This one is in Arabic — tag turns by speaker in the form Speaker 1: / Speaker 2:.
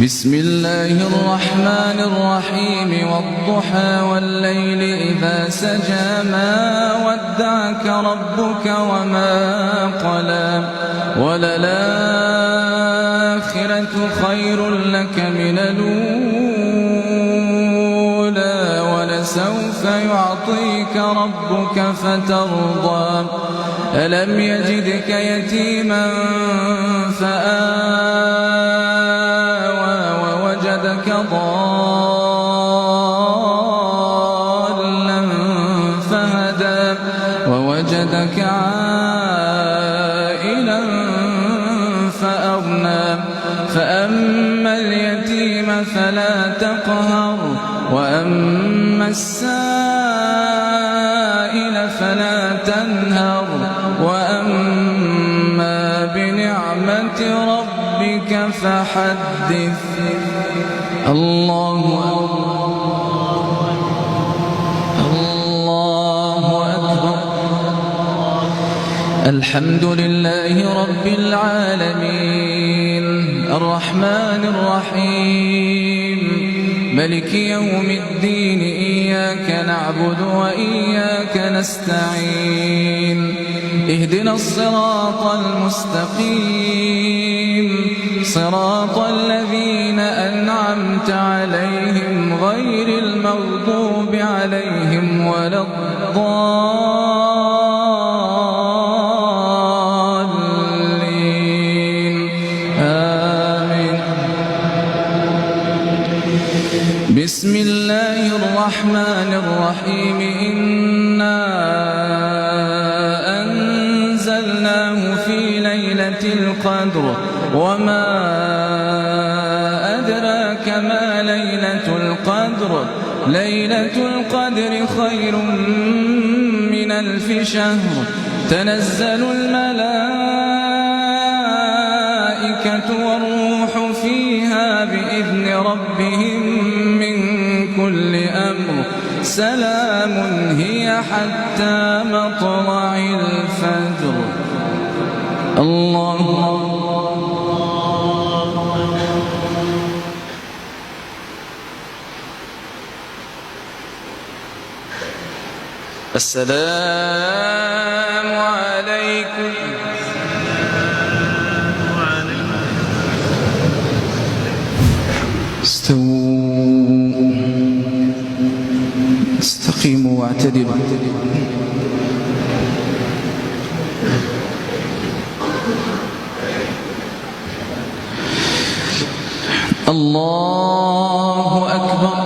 Speaker 1: بسم الله الرحمن الرحيم والضحى والليل إذا سجى ما ودعك ربك وما قلى وللآخرة خير لك من الأولى ولسوف يعطيك ربك فترضى ألم يجدك يتيما فآوى ووجدك ضالا فهدى ووجدك عائلا فأغنى فأما اليتيم فلا تقهر وأما السائل فلا تنهر وأما بنعمة ربك فحدث الله أكبر الحمد لله رب العالمين الرحمن الرحيم ملك يوم الدين إياك نعبد وإياك نستعين اهدنا الصراط المستقيم صراط الذين أنعمت عليهم غير المغضوب عليهم ولا الضالين آمين. بسم الله الرحمن الرحيم إنا أنزلناه في ليلة القدر وما أدراك ما ليلة القدر ليلة القدر خير من 1000 شهر تنزل الملائكة والروح فيها بإذن ربهم من كل أمر سلام هي حتى مطلع الفجر الله السلام عليكم استووا استقيموا واعتدلوا الله أكبر